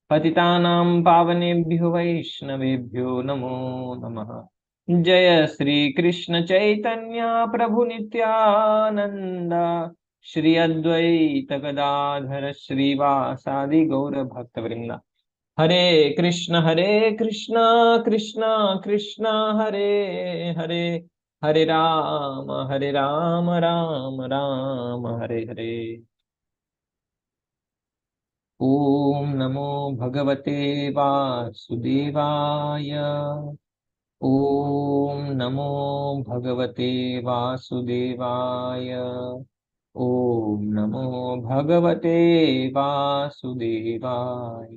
पतितानां पावनेभ्यो वैष्णवेभ्यो नमो नमः। जय श्री कृष्ण चैतन्य प्रभु नित्यानंद, श्री अद्वैत गदाधर श्रीवासादि गौर भक्त वृंदा। हरे कृष्ण कृष्ण कृष्ण हरे हरे, हरे राम राम राम हरे हरे। ओम नमो भगवते वासुदेवाय। ओम नमो भगवते वासुदेवाय। ओम नमो भगवते वासुदेवाय।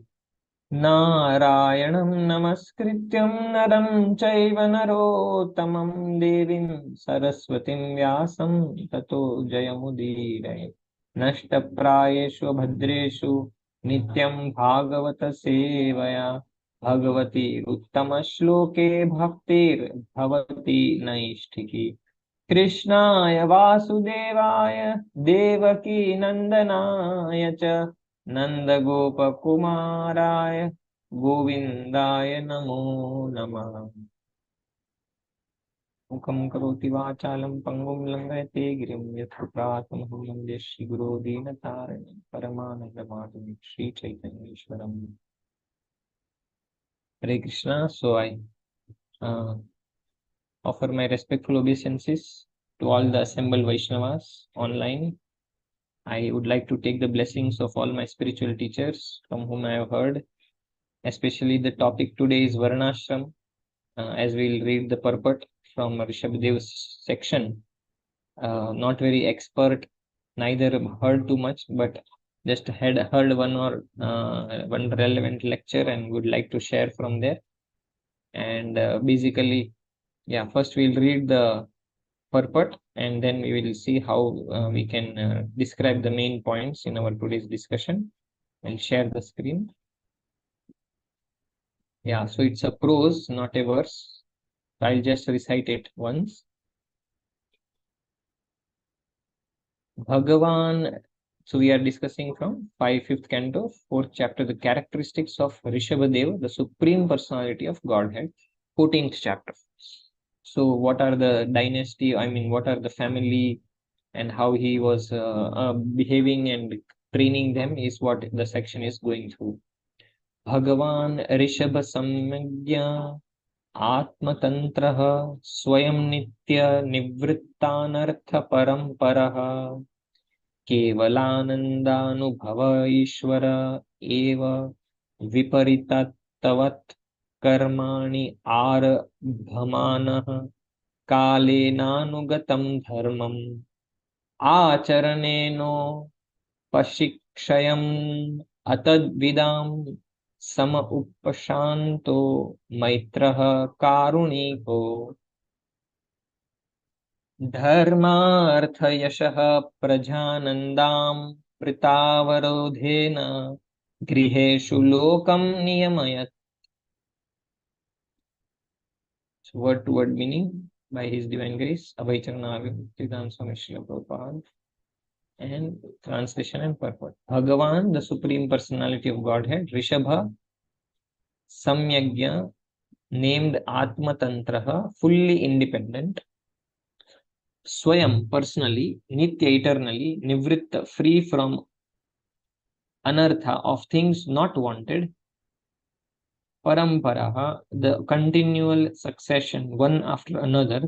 नारायणं नमस्कृत्यं नरं चैव नरोत्तमं, देवीं सरस्वतीं व्यासं ततो जयमुदीरये। नष्टप्रायेषु भद्रेषु नित्यं भागवत सेवया, भगवती उत्तमश्लोके भक्तिर्भवति नैष्ठिकी। कृष्णाय वासुदेवाय देवकी नंदनाय च नंदगोपकुमाराय गोविन्दाय नमो नमः। मुखं करोति वाचालं पंगुं लंघयते गिरिं, यत्कृपातमहं वन्दे श्रीगुरो दीनतारिणं परमानन्दमाधवं श्रीचैतन्येश्वरम्। Hare Krishna. So I uh, offer my respectful obeisances to all the assembled Vaishnavas online. I would like to take the blessings of all my spiritual teachers from whom I have heard. Especially the topic today is Varnashram, as we'll read the purport from Rishabhdev's section. Not very expert, neither heard too much, but just had heard one relevant lecture and would like to share from there. And basically, yeah, first we'll read the purport and then we will see how we can describe the main points in our today's discussion. I'll share the screen. Yeah, so it's a prose, not a verse. I'll just recite it once. Bhagavan. So we are discussing from 5th canto, 4th chapter, the characteristics of Rishabhadeva, the supreme personality of Godhead, 14th chapter. So what are the dynasty? I mean, what are the family and how he was behaving and training them is what the section is going through. Bhagavan Rishabha Samyagya आत्मतंत्रः स्वयं नित्य निवृत्तानर्थ परम्परः, केवलानन्दानुभव ईश्वर एव विपरीतत्वत् कर्माणि आरभमानः, कालेनानुगतं धर्मम् आचरणेनोपशिक्षयन् अतद्विदाम् सम उपशान्तो मैत्रः कारुणिको, धर्मार्थ यशः प्रजानन्दां प्रतावरोधेन गृहेषु लोकं नियमयत्. Word to word meaning by His Divine Grace, Abhaycharana Bhaktivedanta Swami Srila Prabhupada. And translation and purport. Bhagavan, the Supreme Personality of Godhead, Rishabha Samyagya, named Atmatantraha, fully independent, Swayam, personally, Nitya, eternally, Nivritta, free from anartha, of things not wanted, Paramparaha, the continual succession, one after another,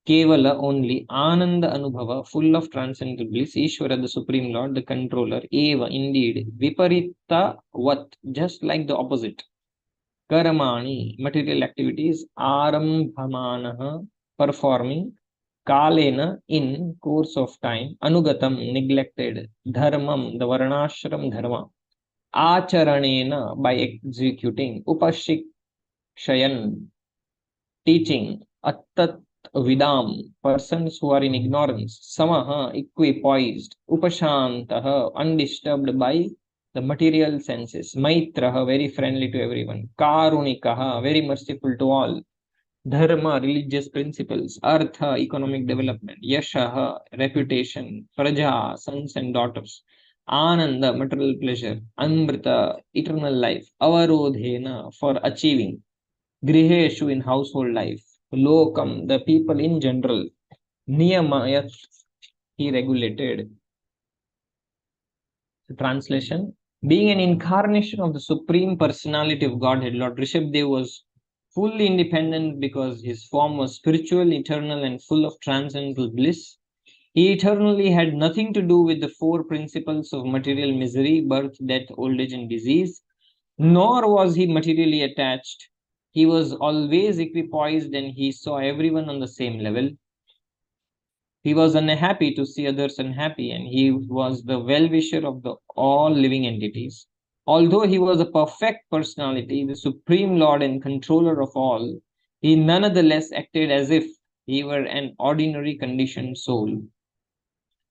Kevala, only, Ananda Anubhava, full of transcendental bliss, Ishvara, the Supreme Lord, the controller, Eva, indeed, Viparita, what, just like the opposite, Karamani, material activities, Arambhamanaha, performing, Kalena, in course of time, Anugatam, neglected, Dharmam, the Varnashram Dharma, Acharanena, by executing, Upashikshayan, teaching, Attat Vidam, persons who are in ignorance, Samaha, equipoised, Upashantaha, undisturbed by the material senses, Maitraha, very friendly to everyone, Karunikaha, very merciful to all, Dharma, religious principles, Artha, economic development, Yashaha, reputation, Praja, sons and daughters, Ananda, material pleasure. Amrita, eternal life. Avarodhena, for achieving. Griheshu, in household life. Lokam, the people in general. Niyamayat, he regulated. Translation: being an incarnation of the Supreme Personality of Godhead, Lord Rishabdev was fully independent because his form was spiritual, eternal, and full of transcendental bliss. He eternally had nothing to do with the four principles of material misery, birth, death, old age, and disease, nor was he materially attached. He was always equipoised and he saw everyone on the same level. He was unhappy to see others unhappy, and he was the well-wisher of all living entities. Although he was a perfect personality, the supreme lord and controller of all, he nonetheless acted as if he were an ordinary conditioned soul.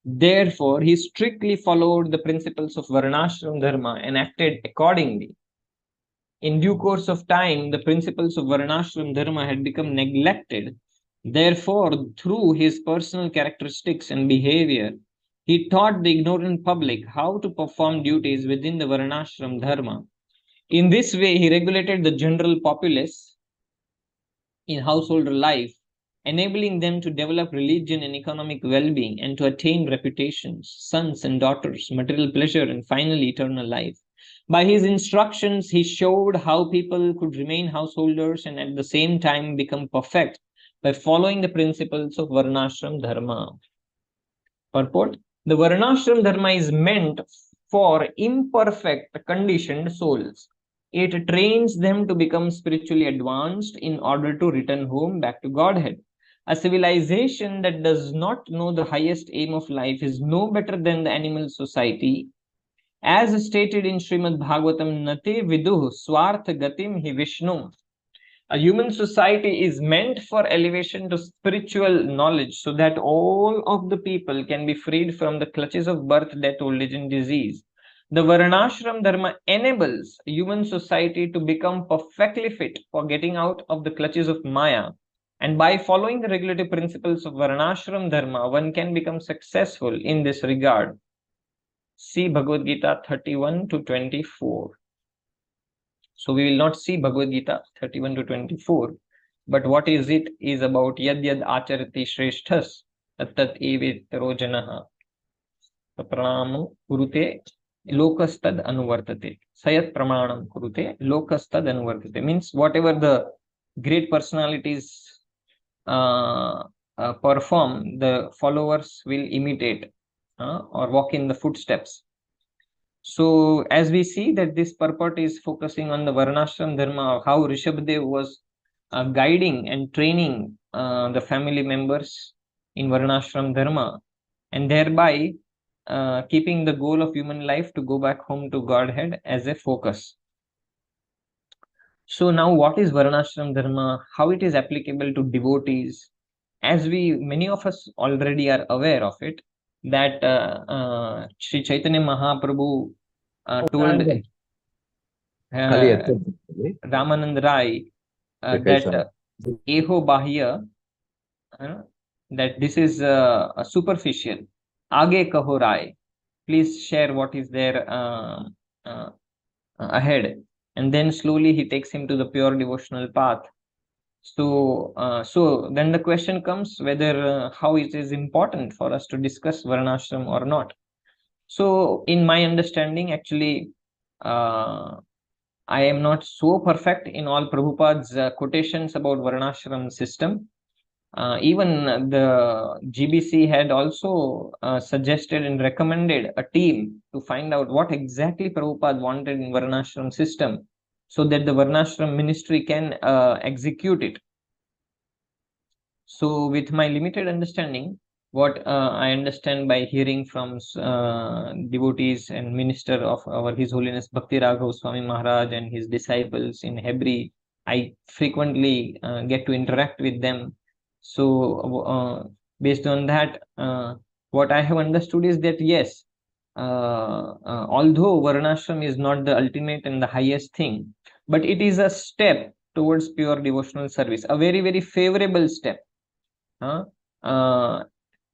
Therefore, he strictly followed the principles of Varnashram Dharma and acted accordingly. In due course of time, the principles of Varnashram Dharma had become neglected. Therefore, through his personal characteristics and behavior, he taught the ignorant public how to perform duties within the Varnashram Dharma. In this way, he regulated the general populace in household life, enabling them to develop religion and economic well being and to attain reputations, sons and daughters, material pleasure, and finally eternal life. By his instructions, he showed how people could remain householders and at the same time become perfect by following the principles of Varnashram Dharma. Purport: the Varnashram Dharma is meant for imperfect, conditioned souls. It trains them to become spiritually advanced in order to return home back to Godhead. A civilization that does not know the highest aim of life is no better than the animal society. As stated in Srimad Bhagavatam, Nate Viduh Swartha Gatim Hi Vishnu. A human society is meant for elevation to spiritual knowledge so that all of the people can be freed from the clutches of birth, death, old age, and disease. The Varnashram Dharma enables human society to become perfectly fit for getting out of the clutches of Maya. And by following the regulative principles of Varnashram Dharma, one can become successful in this regard. See Bhagavad Gita 31 to 24. So we will not see Bhagavad Gita 31 to 24, but what is it is about yad yad acharati shreshthas tat evetaro janaha pranam kurute lokastad anuvartate sayat pramanam kurute lokastad anuvartate, means whatever the great personalities perform, the followers will imitate or walk in the footsteps. So as we see that this purport is focusing on the Varnashram Dharma, how Rishabdev was guiding and training the family members in Varnashram Dharma, and thereby keeping the goal of human life to go back home to Godhead as a focus. So now what is Varnashram Dharma? How it is applicable to devotees? As many of us already are aware of it, that Sri Chaitanya Mahaprabhu told Ramanand Rai that Eho Bahya, that this is a superficial. Aage kaho Rai. Please share what is there ahead. And then slowly he takes him to the pure devotional path. So then the question comes whether how it is important for us to discuss Varnashram or not. So in my understanding, actually, I am not so perfect in all Prabhupada's quotations about Varnashram system. Even the GBC had also suggested and recommended a team to find out what exactly Prabhupada wanted in Varnashram system so that the Varnashram ministry can execute it. So with my limited understanding, what I understand by hearing from devotees and minister of our His Holiness Bhakti Raghav Swami Maharaj and his disciples in Hebri, I frequently get to interact with them. So based on that, what I have understood is that yes, although Varnashram is not the ultimate and the highest thing, but it is a step towards pure devotional service, a very, very favorable step.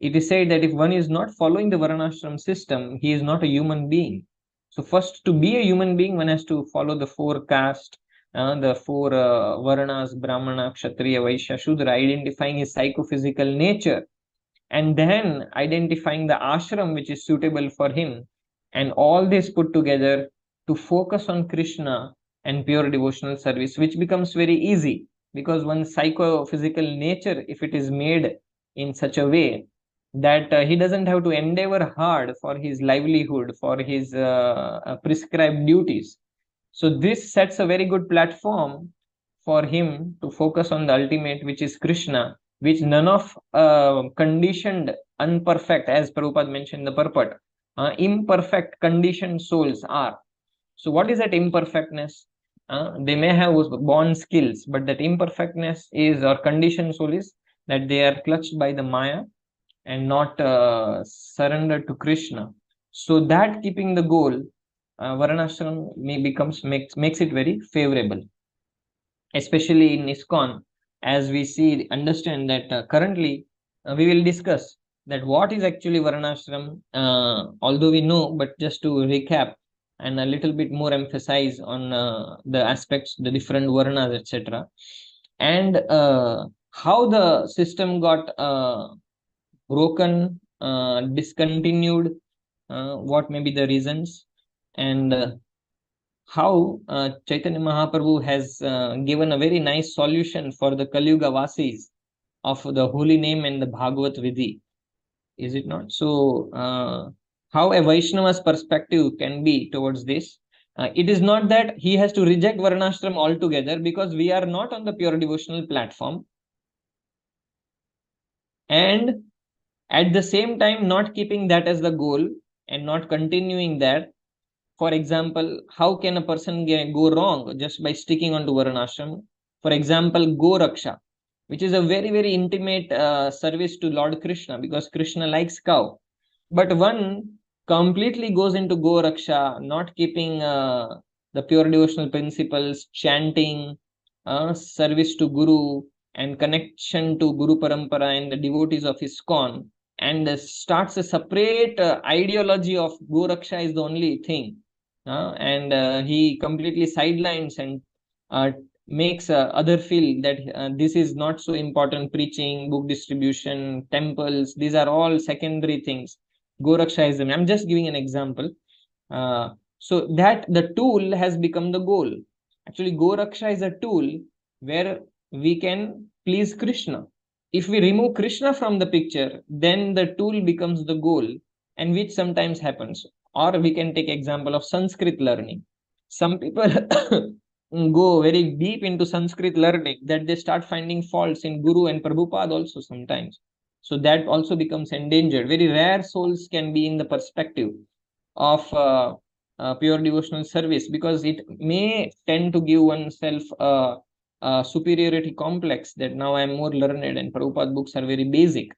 it is said that if one is not following the Varnashram system, he is not a human being. So first, to be a human being, one has to follow the four caste, the four Varnas, Brahmana, Kshatriya, Vaishya, Shudra, identifying his psychophysical nature, and then identifying the ashram which is suitable for him, and all this put together to focus on Krishna and pure devotional service, which becomes very easy because one's psychophysical nature, if it is made in such a way that he doesn't have to endeavor hard for his livelihood, for his prescribed duties. So this sets a very good platform for him to focus on the ultimate, which is Krishna, which none of conditioned, unperfect, as Prabhupada mentioned in the purport, imperfect conditioned souls are. So what is that imperfectness? They may have born skills, but that imperfectness is, or conditioned soul is, that they are clutched by the Maya and not surrendered to Krishna. So that keeping the goal, Varnashram makes it very favorable, especially in ISKCON, as we see, understand that currently we will discuss that what is actually Varnashram, although we know, but just to recap and a little bit more emphasize on the aspects, the different Varnas, etc., and how the system got broken, discontinued, what may be the reasons, and how Chaitanya Mahaprabhu has given a very nice solution for the Kali Yuga Vasis of the holy name and the Bhagavat Vidhi. Is it not? So, how a Vaishnava's perspective can be towards this. It is not that he has to reject Varnashram altogether, because we are not on the pure devotional platform. And at the same time, not keeping that as the goal and not continuing that. For example, how can a person go wrong just by sticking on to Varnashram? For example, Go Raksha, which is a very, very intimate service to Lord Krishna, because Krishna likes cow. But one completely goes into Go Raksha, not keeping the pure devotional principles, chanting, service to Guru, and connection to Guru Parampara and the devotees of ISKCON, and starts a separate ideology of Go Raksha is the only thing. And he completely sidelines and makes other feel that this is not so important. Preaching, book distribution, temples, these are all secondary things. Gorakshaism, I'm just giving an example. So that the tool has become the goal. Actually, Goraksha is a tool where we can please Krishna. If we remove Krishna from the picture, then the tool becomes the goal, and which sometimes happens. Or we can take example of Sanskrit learning. Some people go very deep into Sanskrit learning that they start finding faults in Guru and Prabhupada also sometimes. So that also becomes endangered. Very rare souls can be in the perspective of pure devotional service, because it may tend to give oneself a superiority complex that now I am more learned and Prabhupada books are very basic.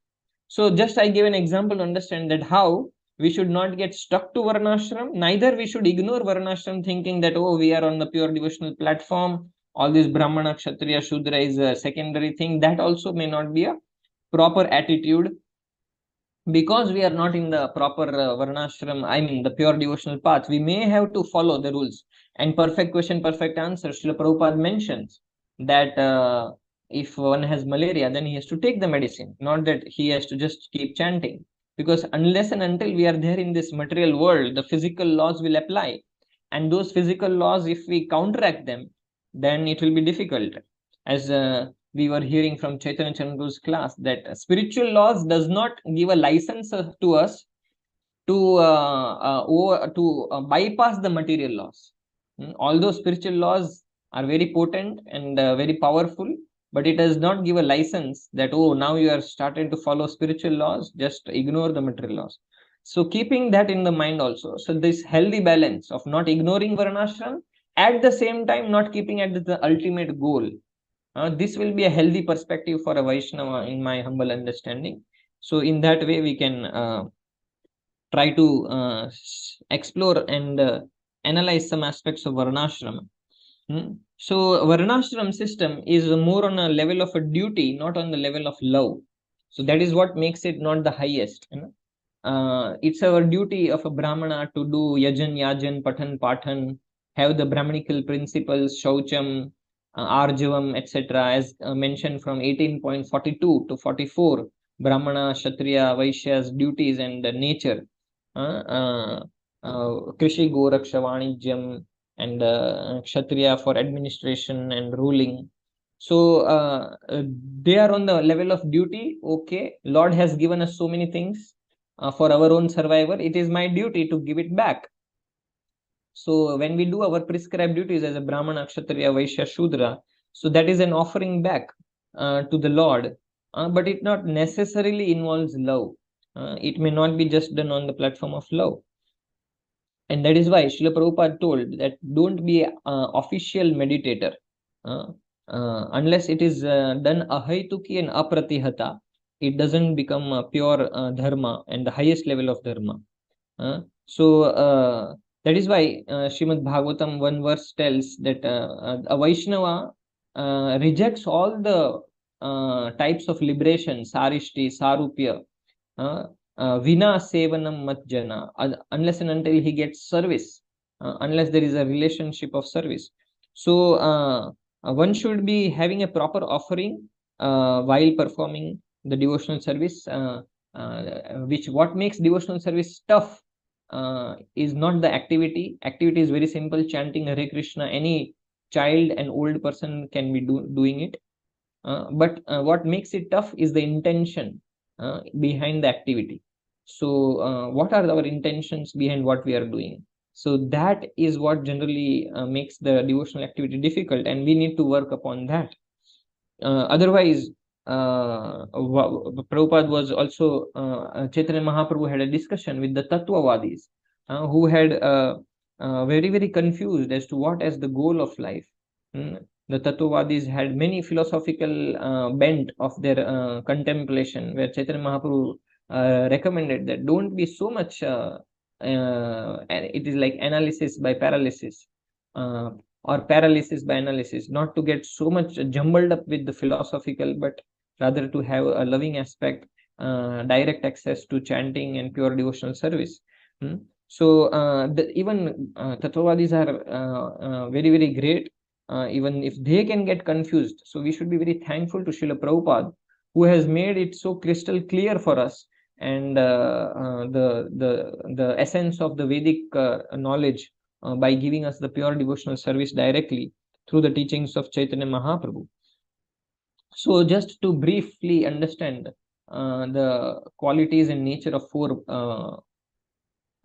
So just I give an example to understand that how we should not get stuck to Varnashram. Neither we should ignore Varnashram thinking that, oh, we are on the pure devotional platform. All this Brahmana, Kshatriya, Shudra is a secondary thing. That also may not be a proper attitude, because we are not in the proper Varnashram, I mean the pure devotional path. We may have to follow the rules. And perfect question, perfect answer. Srila Prabhupada mentions that if one has malaria, then he has to take the medicine, not that he has to just keep chanting. Because unless and until we are there in this material world, the physical laws will apply. And those physical laws, if we counteract them, then it will be difficult. As we were hearing from Chaitanya Chandra's class, that spiritual laws does not give a license to us to bypass the material laws. Although spiritual laws are very potent and very powerful, but it does not give a license that, oh, now you are started to follow spiritual laws, just ignore the material laws. So keeping that in the mind also, so this healthy balance of not ignoring Varnashram, at the same time not keeping at the ultimate goal, this will be a healthy perspective for a Vaishnava, in my humble understanding. So in that way, we can try to explore and analyze some aspects of Varnashram. So Varnashram system is more on a level of a duty, not on the level of love. So that is what makes it not the highest. It's our duty of a Brahmana to do yajan, yajan, patan, patan, have the Brahmanical principles, shaucham, arjavam, etc., as mentioned from 18.42 to 44, Brahmana, Kshatriya, Vaishya's duties and nature. Krishi, Goraksha, Vanijyam, and Kshatriya for administration and ruling. So they are on the level of duty. Okay, Lord has given us so many things for our own survival. It is my duty to give it back. So when we do our prescribed duties as a Brahmana, Kshatriya, Vaishya, Shudra, so that is an offering back to the Lord, but it not necessarily involves love. It may not be just done on the platform of love. And that is why Srila Prabhupada told that don't be an official meditator. Unless it is done ahaituki and apratihata, it doesn't become pure dharma and the highest level of dharma. So that is why Srimad Bhagavatam one verse tells that a Vaishnava rejects all the types of liberation, sarishti, sarupya, vina sevanam matjana, unless and until he gets service, unless there is a relationship of service. So one should be having a proper offering while performing the devotional service, which what makes devotional service tough is not the activity. Activity is very simple, chanting Hare Krishna. Any child and old person can be doing it. But what makes it tough is the intention behind the activity. So, what are our intentions behind what we are doing? So, that is what generally makes the devotional activity difficult, and we need to work upon that. Otherwise, Prabhupada was also, Chaitanya Mahaprabhu had a discussion with the Tattvavadis who had very, very confused as to what is the goal of life. The Tattvavadis had many philosophical bent of their contemplation, where Chaitanya Mahaprabhu recommended that don't be so much, it is like analysis by paralysis. Or paralysis by analysis, not to get so much jumbled up with the philosophical, but rather to have a loving aspect, direct access to chanting and pure devotional service. So even Tattvavadis are very, very great, even if they can get confused. So we should be very thankful to Srila Prabhupada, who has made it so crystal clear for us, and the essence of the Vedic knowledge by giving us the pure devotional service directly through the teachings of Chaitanya Mahaprabhu. So, just to briefly understand the qualities and nature of four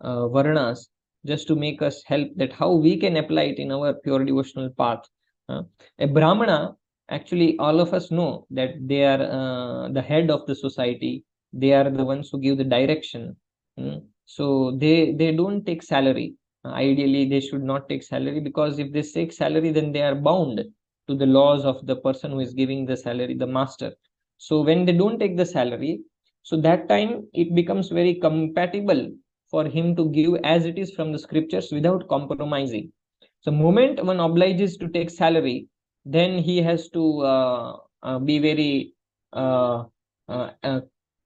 varnas, just to make us help that how we can apply it in our pure devotional path. A Brahmana, actually, all of us know that they are the head of the society. They are the ones who give the direction. So they don't take salary. Ideally, they should not take salary, because if they take salary, then they are bound to the laws of the person who is giving the salary, the master. So when they don't take the salary, so that time it becomes very compatible for him to give as it is from the scriptures without compromising. So moment one obliges to take salary, then he has to be very uh, uh,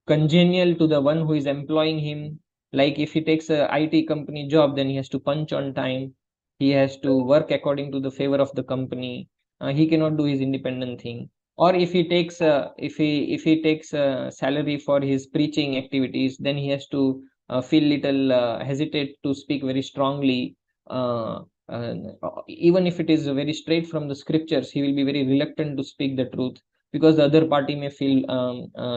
congenial to the one who is employing him. Like if he takes a IT company job, then he has to punch on time. He has to work according to the favor of the company. He cannot do his independent thing. Or if he takes a salary for his preaching activities, then he has to feel little hesitate to speak very strongly. Uh, uh, Even if it is very straight from the scriptures, he will be very reluctant to speak the truth, because the other party may feel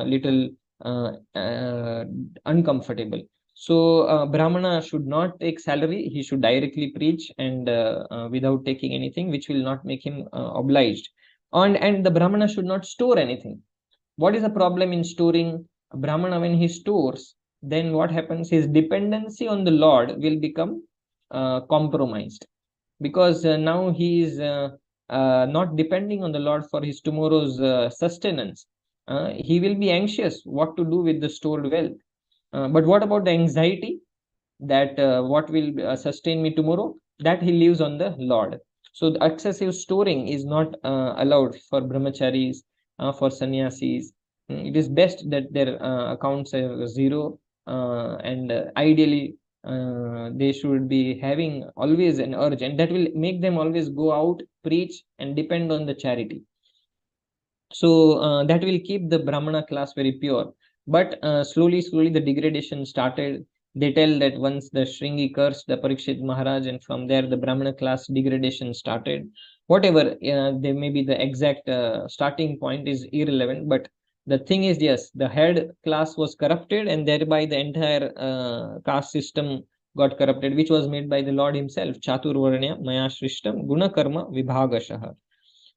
little uh, uh, uncomfortable. So Brahmana should not take salary. He should directly preach, and without taking anything, which will not make him obliged. And the Brahmana should not store anything. What is the problem in storing? A Brahmana, when he stores, then what happens? His dependency on the Lord will become compromised, because now he is not depending on the Lord for his tomorrow's sustenance. He will be anxious what to do with the stored wealth. But what about the anxiety that what will sustain me tomorrow? That he leaves on the Lord. So the excessive storing is not allowed for brahmacharis, for sannyasis. It is best that their accounts are zero, and ideally they should be having always an urge, and that will make them always go out, preach, and depend on the charity. So that will keep the Brahmana class very pure. But slowly, the degradation started. They tell that once the Shringi cursed the Parikshit Maharaj, and from there the Brahmana class degradation started. Whatever, there may be the exact starting point is irrelevant, but the thing is, yes, the head class was corrupted, and thereby the entire caste system got corrupted, which was made by the Lord Himself. Chatur Varnya Maya Shrishtam Guna Karma Vibhagashaha.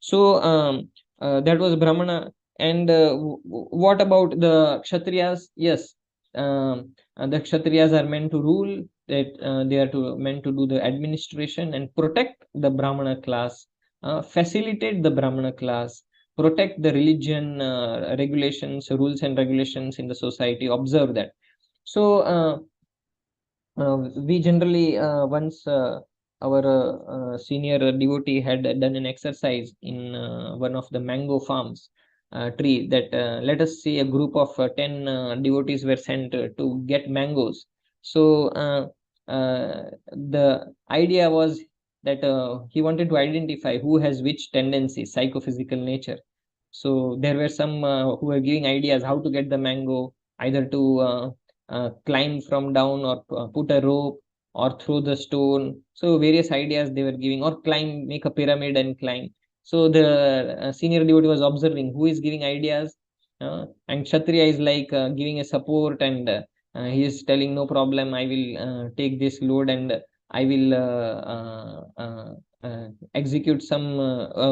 So that was Brahmana. And what about the Kshatriyas? Yes, the Kshatriyas are meant to rule. That they are meant to do the administration and protect the Brahmana class, facilitate the Brahmana class, protect the religion regulations, rules and regulations in the society. Observe that. So we generally once our senior devotee had done an exercise in one of the mango farms tree, that let us say a group of 10 devotees were sent to get mangoes. So the idea was that he wanted to identify who has which tendency, psychophysical nature. So there were some who were giving ideas how to get the mango, either to climb from down, or put a rope, or throw the stone. So various ideas they were giving, or climb, make a pyramid and climb. So the senior devotee was observing who is giving ideas, and Kshatriya is like giving a support, and he is telling no problem, I will take this load, and I will execute some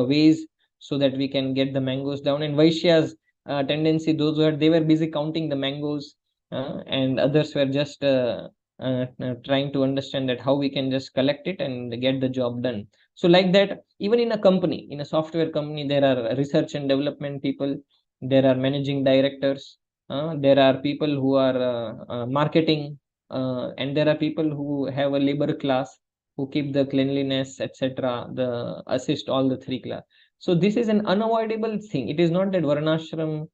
ways so that we can get the mangoes down. And Vaishya's tendency, those were they were busy counting the mangoes, and others were just trying to understand that how we can just collect it and get the job done. So like that, even in a company, in a software company, there are research and development people, there are managing directors, there are people who are marketing, and there are people who have a labor class, who keep the cleanliness, etc., the assist all the three class. So this is an unavoidable thing. It is not that varnashram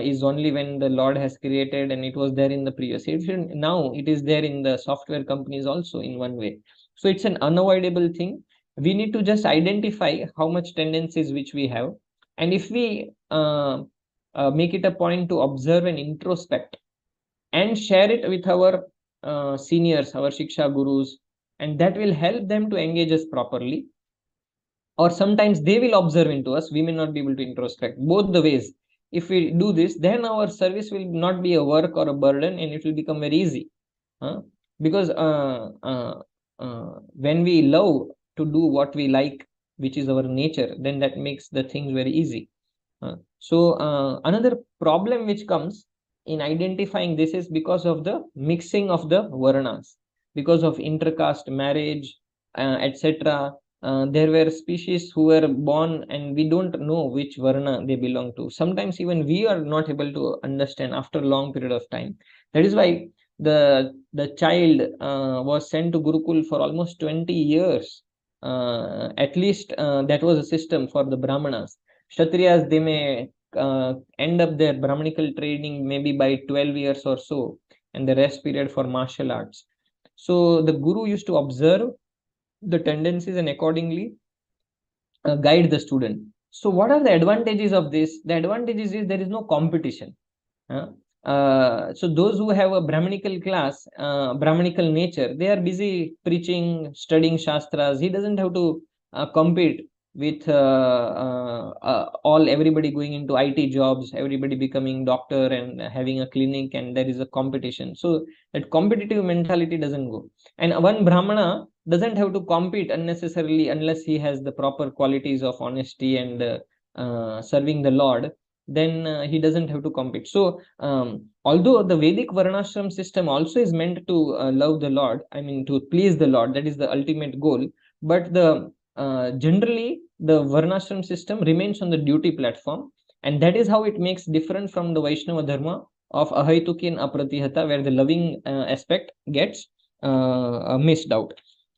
is only when the Lord has created and it was there in the previous. Now it is there in the software companies also in one way. So it's an unavoidable thing. We need to just identify how much tendencies which we have, and if we make it a point to observe and introspect and share it with our seniors, our shiksha gurus, and that will help them to engage us properly. Or sometimes they will observe into us, we may not be able to introspect. Both the ways, if we do this, then our service will not be a work or a burden, and it will become very easy. Because when we love to do what we like, which is our nature, then that makes the things very easy. So another problem which comes in identifying this is because of the mixing of the varnas, because of intercaste marriage, etc. There were species who were born and we don't know which varna they belong to. Sometimes even we are not able to understand after a long period of time. That is why the child was sent to Gurukul for almost 20 years. At least that was a system for the Brahmanas. Kshatriyas, they may end up their Brahmanical training maybe by 12 years or so, and the rest period for martial arts. So the guru used to observe the tendencies and accordingly guide the student. So what are the advantages of this? The advantages is there is no competition. So those who have a Brahmanical class, Brahmanical nature, they are busy preaching, studying Shastras. He doesn't have to compete with all everybody going into IT jobs, everybody becoming doctor and having a clinic, and there is a competition. So that competitive mentality doesn't go. And one Brahmana doesn't have to compete unnecessarily unless he has the proper qualities of honesty and serving the Lord. Then he doesn't have to compete. So although the Vedic varnashram system also is meant to love the Lord, I mean to please the Lord, that is the ultimate goal. But the generally the varnashram system remains on the duty platform, and that is how it makes different from the Vaishnava dharma of ahaituki and apratihata, where the loving aspect gets missed out.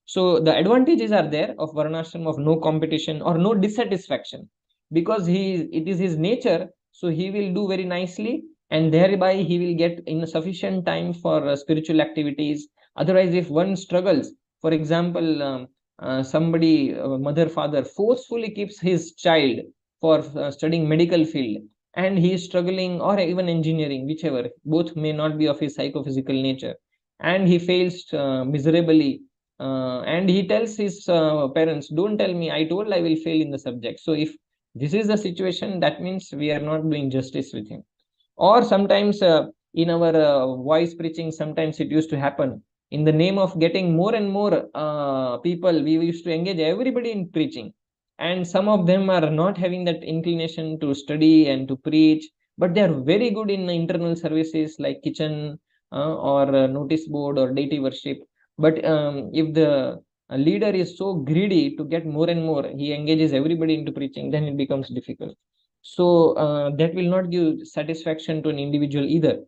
So the advantages are there of varnashram, of no competition or no dissatisfaction, because it is his nature So he will do very nicely, and thereby he will get in sufficient time for spiritual activities. Otherwise, if one struggles, for example, somebody, mother, father, forcefully keeps his child for studying medical field, and he is struggling, or even engineering, whichever, both may not be of his psychophysical nature, and he fails miserably, and he tells his parents, don't tell me, I told I will fail in the subject. So if this is the situation, that means we are not doing justice with him. Or sometimes in our voice preaching, sometimes it used to happen, in the name of getting more and more people, we used to engage everybody in preaching, and some of them are not having that inclination to study and to preach, but they are very good in internal services like kitchen, or notice board or deity worship. But if the leader is so greedy to get more and more, he engages everybody into preaching, then it becomes difficult. So that will not give satisfaction to an individual either.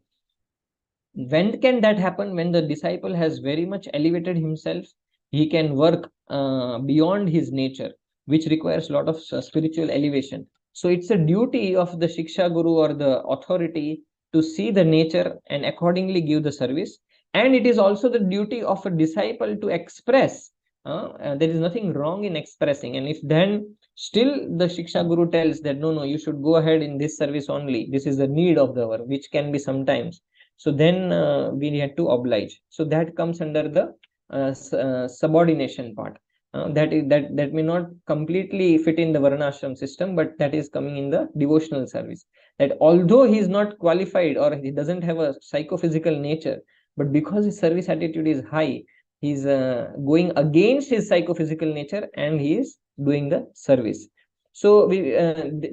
When can that happen? When the disciple has very much elevated himself, he can work beyond his nature, which requires a lot of spiritual elevation. So it's a duty of the shiksha guru or the authority to see the nature and accordingly give the service. And it is also the duty of a disciple to express. There is nothing wrong in expressing, and if then still the shiksha guru tells that no, no, you should go ahead in this service only, this is the need of the hour, which can be sometimes, so then we had to oblige. So that comes under the subordination part. That may not completely fit in the varnashram system, but that is coming in the devotional service. That although he is not qualified or he doesn't have a psychophysical nature, but because his service attitude is high, he's going against his psychophysical nature and he is doing the service. So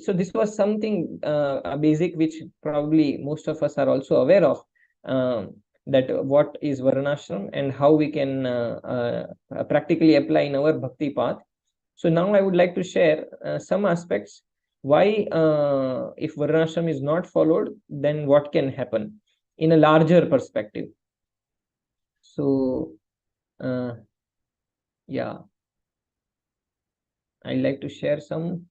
so this was something a basic which probably most of us are also aware of, that what is varnashram and how we can practically apply in our bhakti path. So now I would like to share some aspects why, if varnashram is not followed, then what can happen in a larger perspective. So yeah, I'd like to share some,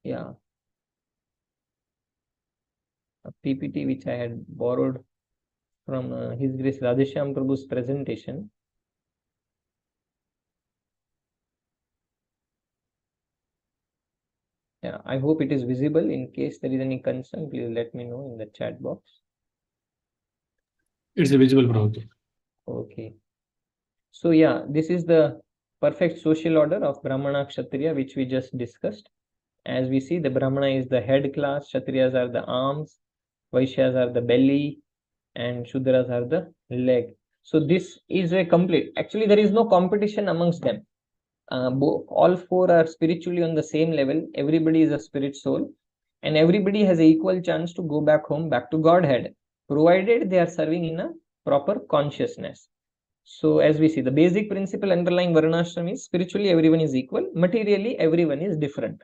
yeah, a PPT which I had borrowed from His Grace Radheshyam Prabhu's presentation. Yeah, I hope it is visible. In case there is any concern, please let me know in the chat box. It's visible, Prabhu. Okay. So yeah, this is the perfect social order of Brahmana Kshatriya, which we just discussed. As we see, the Brahmana is the head class, Kshatriyas are the arms, Vaishyas are the belly, and Shudras are the leg. So this is a complete, actually there is no competition amongst them. All four are spiritually on the same level. Everybody is a spirit soul, and everybody has an equal chance to go back home, back to Godhead, provided they are serving in a proper consciousness. So as we see, the basic principle underlying varnashram is spiritually everyone is equal, materially everyone is different.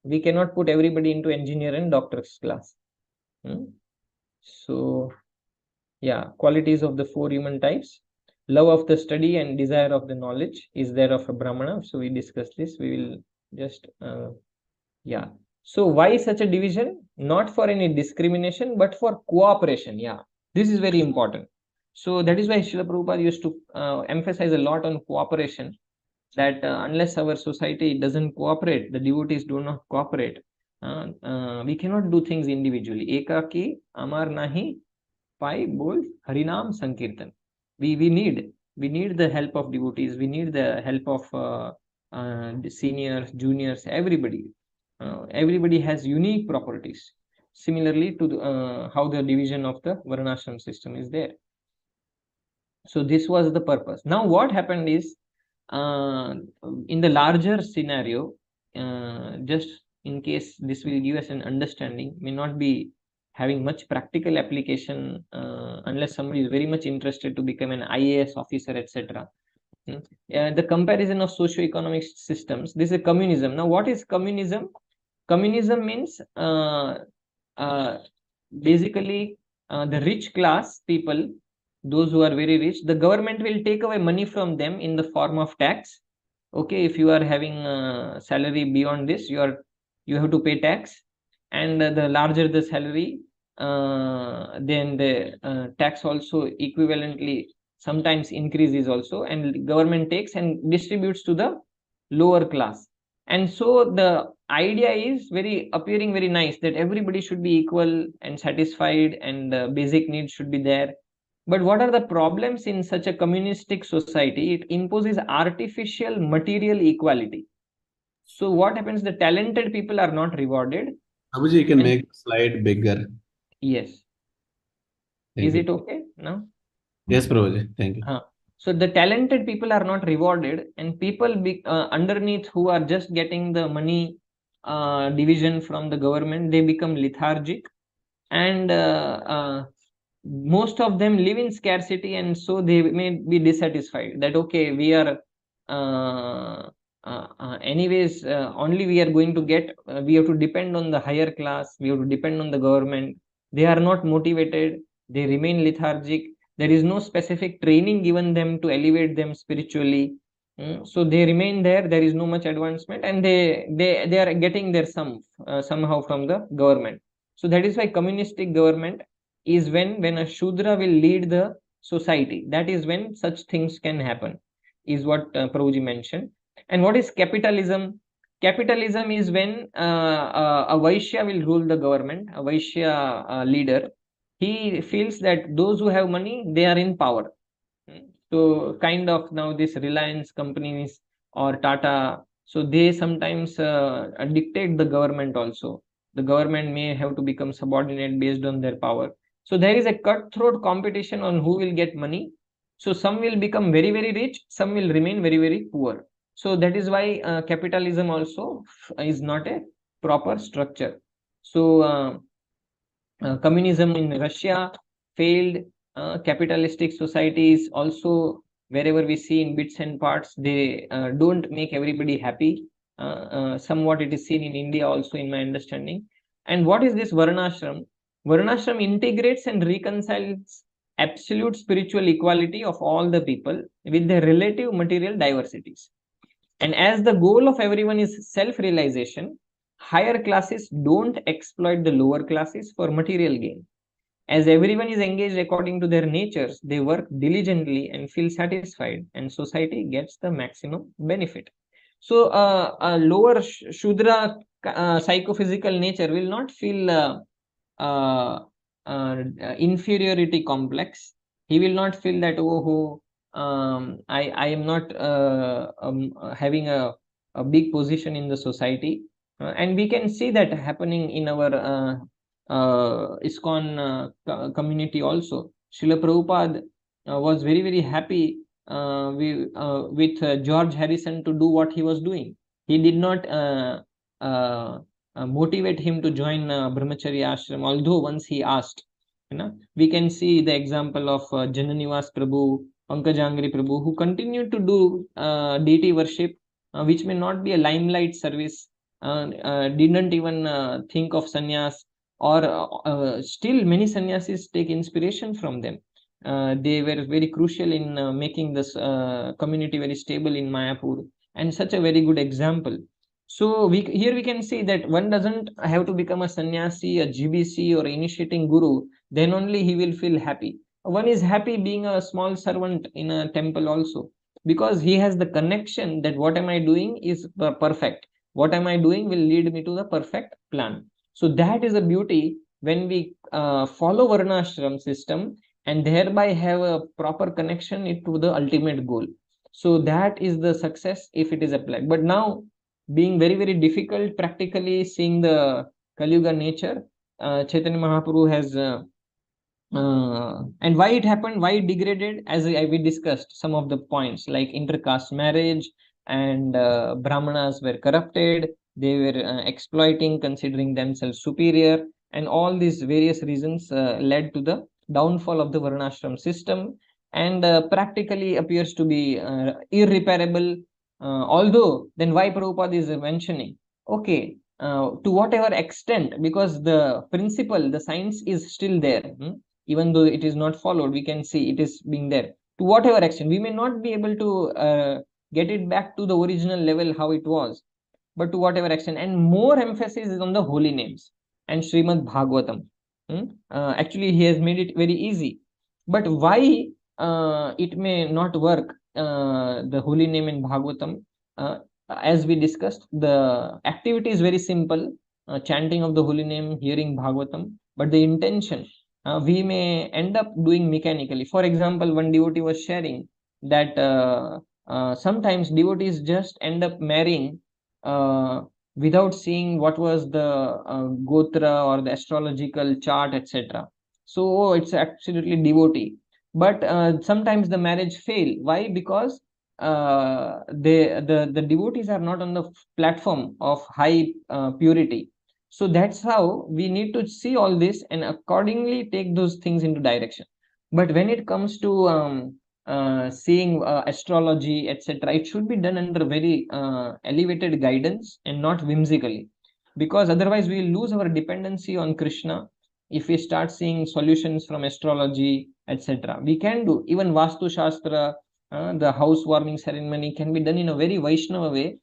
We cannot put everybody into engineer and doctor's class. So yeah, qualities of the four human types. Love of the study and desire of the knowledge is there of a Brahmana. So we discussed this. We will just, yeah. So why such a division? Not for any discrimination, but for cooperation. Yeah, this is very important. So that is why Srila Prabhupada used to emphasize a lot on cooperation, that unless our society doesn't cooperate, the devotees do not cooperate, we cannot do things individually. Ekaki amar nahi pai bol harinam sankirtan. We need the help of devotees. We need the help of the seniors, juniors, everybody. Everybody has unique properties. Similarly to how the division of the varnashram system is there. So this was the purpose. Now what happened is, in the larger scenario, just in case this will give us an understanding, may not be having much practical application unless somebody is very much interested to become an IAS officer, etc. The comparison of socio-economic systems. This is communism. Now, what is communism? Communism means basically the rich class people, those who are very rich, the government will take away money from them in the form of tax, Okay, if you are having salary beyond this, you have to pay tax, and the larger the salary, then the tax also equivalently sometimes increases also, and the government takes and distributes to the lower class. And so the idea is very appearing very nice, that everybody should be equal and satisfied, and basic needs should be there. But what are the problems in such a communistic society? It imposes artificial material equality. So what happens? The talented people are not rewarded. Prabhuji, you can And make the slide bigger. yes, Thank is you. it okay now? Yes, Prabhuji. Thank you. So the talented people are not rewarded, and people underneath who are just getting the money division from the government, they become lethargic, and most of them live in scarcity, and so they may be dissatisfied that okay, we are anyways only we are going to get, we have to depend on the higher class, we have to depend on the government. They are not motivated, they remain lethargic. There is no specific training given them to elevate them spiritually. So they remain there, there is no much advancement, and they are getting their somehow from the government. So that is why communistic government is when a Shudra will lead the society. That is when such things can happen, is what Prabhuji mentioned. And what is capitalism? Capitalism is when a Vaishya will rule the government, a Vaishya leader. He feels that those who have money, they are in power. So kind of now this Reliance companies or Tata, so they sometimes dictate the government also. The government may have to become subordinate based on their power. So there is a cutthroat competition on who will get money. So some will become very, very rich, some will remain very, very poor. So that is why capitalism also is not a proper structure. So communism in Russia failed. Capitalistic societies also, wherever we see in bits and parts, they don't make everybody happy. Somewhat it is seen in India also, in my understanding. And what is this Varnashram? Varnashram integrates and reconciles absolute spiritual equality of all the people with their relative material diversities. And as the goal of everyone is self realization, higher classes don't exploit the lower classes for material gain. As everyone is engaged according to their natures, they work diligently and feel satisfied, and society gets the maximum benefit. So, a lower Shudra psychophysical nature will not feel uh, inferiority complex. He will not feel that, I am not having a big position in the society. And we can see that happening in our ISKCON community also. Srila Prabhupada was very, very happy with George Harrison to do what he was doing. He did not motivate him to join brahmacharya ashram, although once he asked. We can see the example of Jananivas Prabhu, Pankajangri Prabhu, who continued to do deity worship, which may not be a limelight service, didn't even think of sannyas, or still many sannyasis take inspiration from them. They were very crucial in making this community very stable in Mayapur, and such a very good example. So here we can see that one doesn't have to become a sannyasi, a GBC, or initiating guru. Then only he will feel happy. One is happy being a small servant in a temple also, because he has the connection that what am I doing is perfect. What am I doing will lead me to the perfect plan. So that is the beauty when we follow Varnashram system, and thereby have a proper connection to the ultimate goal. So that is the success if it is applied. But now, being very, very difficult practically seeing the Kali Yuga nature, Chaitanya Mahaprabhu has and why it happened, why it degraded, as we discussed some of the points like intercaste marriage, and Brahmanas were corrupted, they were exploiting, considering themselves superior, and all these various reasons led to the downfall of the Varnashram system, and practically appears to be irreparable. Although, then why Prabhupada is mentioning, okay, to whatever extent, because the principle, the science is still there. Even though it is not followed, we can see it is being there. To whatever extent, we may not be able to get it back to the original level how it was, but to whatever extent, and more emphasis is on the holy names and Srimad Bhagavatam. Actually, he has made it very easy. But why it may not work, the holy name in Bhagavatam? As we discussed, the activity is very simple, chanting of the holy name, hearing Bhagavatam, but the intention we may end up doing mechanically. For example, one devotee was sharing that sometimes devotees just end up marrying uh, without seeing what was the gotra or the astrological chart, etc. So it's absolutely devotee, but sometimes the marriage fail. Why? Because the devotees are not on the platform of high purity. So that's how we need to see all this and accordingly take those things into direction. But when it comes to seeing astrology, etc., it should be done under very elevated guidance and not whimsically, because otherwise we will lose our dependency on Krishna. If we start seeing solutions from astrology, etc., we can do even Vastu Shastra, the housewarming ceremony can be done in a very Vaishnava way.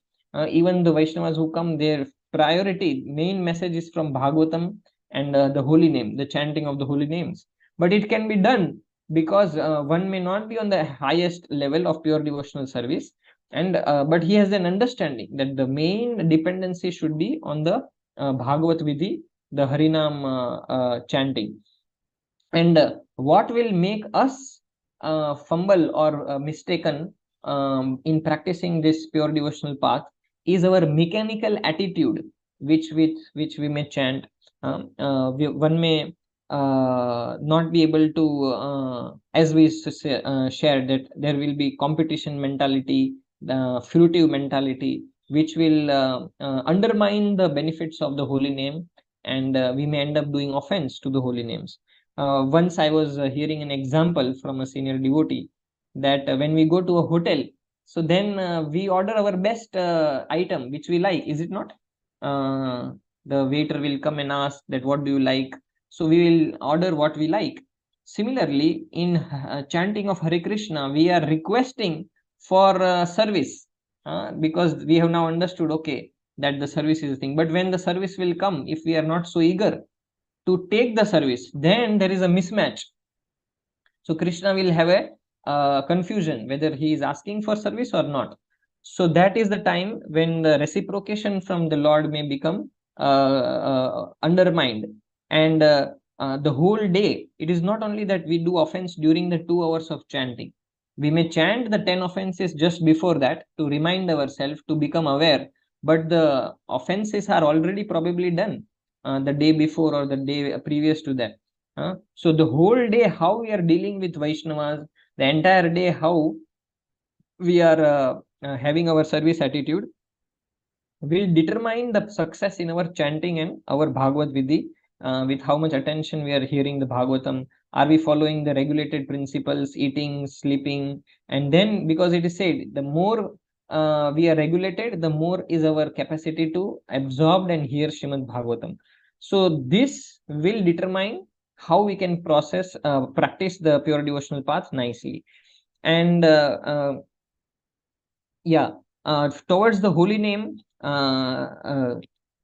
Even the Vaishnavas who come, their priority, main message is from Bhagavatam and the holy name, the chanting of the holy names. But it can be done because one may not be on the highest level of pure devotional service, and but he has an understanding that the main dependency should be on the Bhagavat Vidhi, the Harinam chanting. And what will make us fumble or mistaken in practicing this pure devotional path is our mechanical attitude, which we may chant. One may not be able to, as we shared, that there will be competition mentality, the fruitive mentality, which will undermine the benefits of the holy name, and we may end up doing offense to the holy names. Once I was hearing an example from a senior devotee that when we go to a hotel, so then we order our best item which we like, is it not? Uh, the waiter will come and ask that what do you like? So we will order what we like. Similarly, in chanting of Hare Krishna, we are requesting for service because we have now understood, okay, that the service is a thing. But when the service will come, if we are not so eager to take the service, then there is a mismatch. So Krishna will have a confusion whether he is asking for service or not. So that is the time when the reciprocation from the Lord may become undermined. And the whole day, it is not only that we do offense during the 2 hours of chanting. We may chant the 10 offenses just before that to remind ourselves to become aware, but the offenses are already probably done the day before or the day previous to that. So the whole day, how we are dealing with Vaishnavas, the entire day, how we are having our service attitude, will determine the success in our chanting and our Bhagavad Vidhi, with how much attention we are hearing the Bhagavatam. Are we following the regulated principles, eating, sleeping? And then, because it is said, the more we are regulated, the more is our capacity to absorb and hear Srimad Bhagavatam. So this will determine how we can practice the pure devotional path nicely. And yeah, towards the holy name,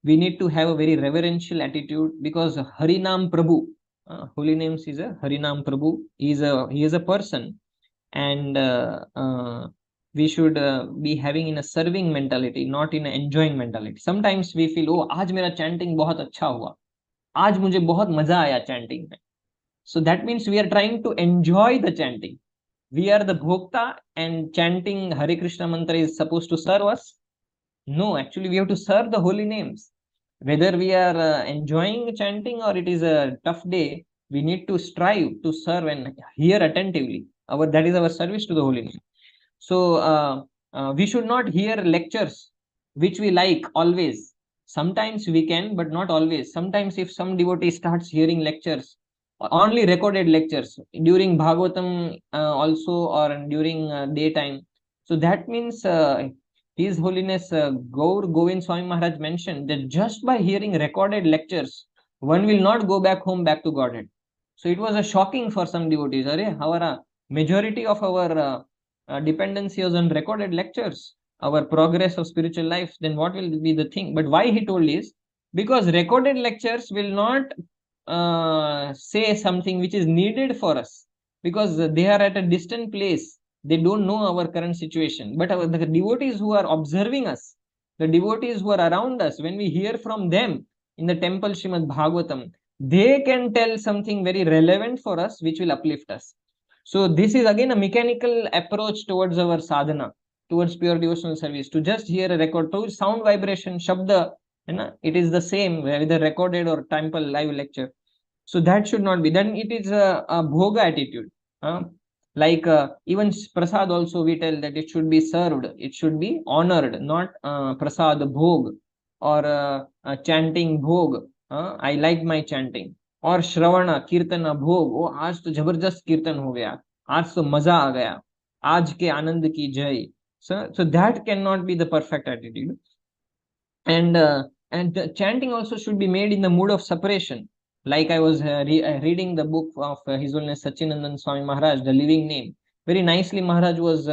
we need to have a very reverential attitude, because Harinam Prabhu, holy names is a Harinam Prabhu. He is a person, and we should be having in a serving mentality, not in an enjoying mentality. Sometimes we feel, oh, आज मेरा chanting बहुत अच्छा हुआ, आज मुझे बहुत मजा आया chanting में. So that means we are trying to enjoy the chanting. We are the bhokta, and chanting Hare Krishna mantra is supposed to serve us. No, actually, we have to serve the holy names. Whether we are enjoying chanting or it is a tough day, we need to strive to serve and hear attentively. That is our service to the holy name. So we should not hear lectures which we like always. Sometimes we can, but not always. Sometimes if some devotee starts hearing lectures, only recorded lectures during Bhagavatam also, or during daytime, so that means His Holiness Gaur Govind Swami Maharaj mentioned that just by hearing recorded lectures, one will not go back home back to Godhead. So it was a shocking for some devotees. Our majority of our dependency is on recorded lectures, our progress of spiritual life, then what will be the thing? But why he told is because recorded lectures will not say something which is needed for us, because they are at a distant place. They don't know our current situation. But the devotees who are observing us, the devotees who are around us, when we hear from them in the temple Srimad Bhagavatam, they can tell something very relevant for us, which will uplift us. So this is again a mechanical approach towards our sadhana, towards pure devotional service. To just hear a record, to sound vibration, shabda, it is the same whether recorded or temple live lecture. So that should not be. Then it is a bhoga attitude. Like even prasad also we tell that it should be served, it should be honored, not prasad bhog or chanting bhog. I like my chanting. और श्रवण कीर्तन भोग, वो आज तो जबरदस्त कीर्तन हो गया, आज तो मजा आ गया, आज के आनंद की जय. So that cannot be the perfect attitude. And the chanting also should be made in the mood of separation. Like I was reading the book of His Holiness Sachinandan Swami Maharaj, The Living Name. Very nicely Maharaj was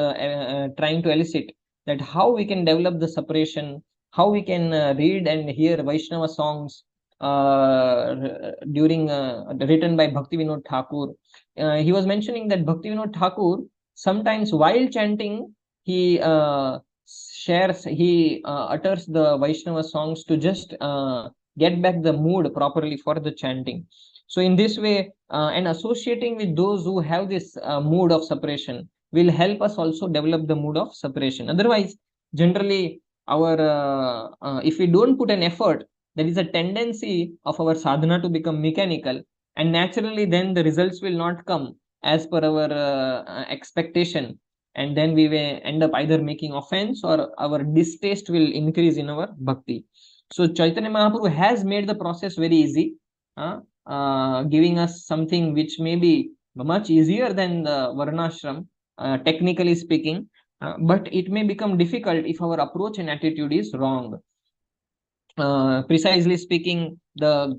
trying to elicit that how we can develop the separation, how we can read and hear Vaishnava songs during written by Bhakti Vinod Thakur. He was mentioning that Bhakti Vinod Thakur sometimes while chanting he utters the Vaishnava songs to just get back the mood properly for the chanting. So in this way, and associating with those who have this mood of separation will help us also develop the mood of separation. Otherwise, generally, our if we don't put an effort, there is a tendency of our sadhana to become mechanical, and naturally, then the results will not come as per our expectation, and then we will end up either making offense or our distaste will increase in our bhakti. So Chaitanya Mahaprabhu has made the process very easy, giving us something which may be much easier than the varnashram, technically speaking, but it may become difficult if our approach and attitude is wrong. Precisely speaking, the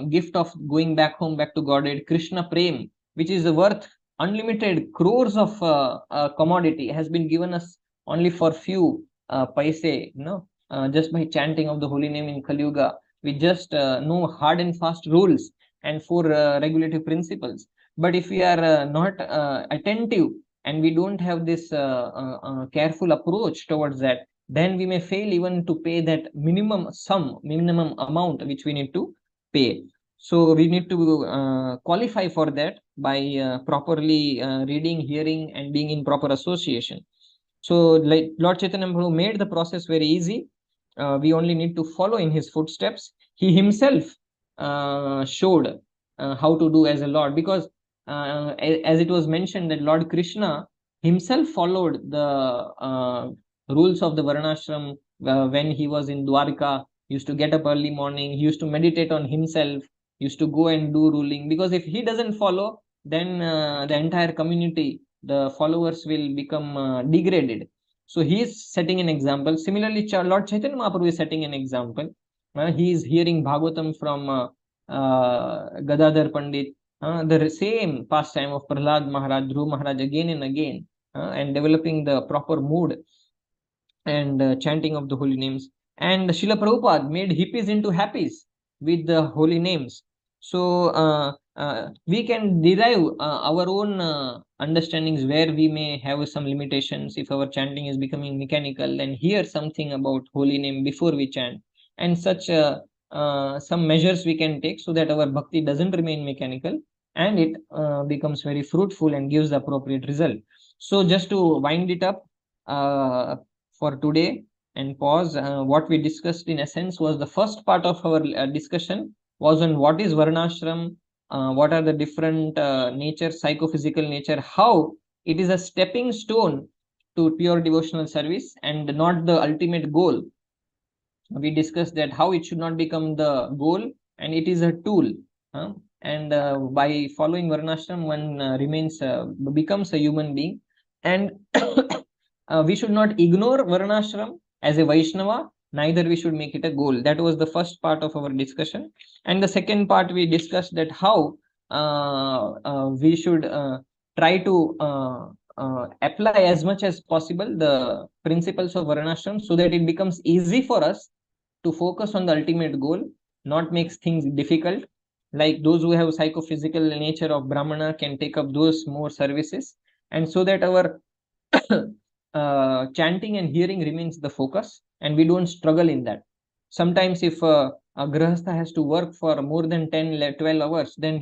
gift of going back home, back to Godhead, Krishna Prem, which is worth unlimited crores of commodity, has been given us only for few paise, just by chanting of the holy name in Kali Yuga. We just know hard and fast rules and four regulative principles. But if we are not attentive and we don't have this careful approach towards that, then we may fail even to pay that minimum amount which we need to pay. So we need to qualify for that by properly reading, hearing, and being in proper association. So like Lord Chaitanya Prabhu made the process very easy. We only need to follow in his footsteps. He himself showed how to do as a Lord, because as it was mentioned that Lord Krishna himself followed the rules of the Varnashram when he was in Dwarka. He used to get up early morning, he used to meditate on himself, used to go and do ruling, because if he doesn't follow, then the entire community, the followers will become degraded. So he is setting an example. Similarly, Lord Chaitanya Mahaprabhu is setting an example. He is hearing Bhagavatam from Gadadhar Pandit, the same pastime of Prahlad Maharaj, Dhruv Maharaj again and again, and developing the proper mood and chanting of the holy names. And Srila Prabhupada made hippies into happies with the holy names. So we can derive our own understandings where we may have some limitations. If our chanting is becoming mechanical, then hear something about holy name before we chant. And such some measures we can take so that our bhakti doesn't remain mechanical and it becomes very fruitful and gives the appropriate result. So just to wind it up, for today and pause, what we discussed in essence was the first part of our discussion was on what is varnashram, what are the different nature, psychophysical nature, how it is a stepping stone to pure devotional service and not the ultimate goal. We discussed that how it should not become the goal and it is a tool. And by following varnashram, one becomes a human being. And we should not ignore varnashram as a Vaishnava, neither we should make it a goal. That was the first part of our discussion. And the second part, we discussed that how we should try to apply as much as possible the principles of Varnashram so that it becomes easy for us to focus on the ultimate goal, not makes things difficult. Like those who have psychophysical nature of Brahmana can take up those more services, and so that our chanting and hearing remains the focus, and we don't struggle in that. Sometimes, if a grahastha has to work for more than 10, 12 hours, then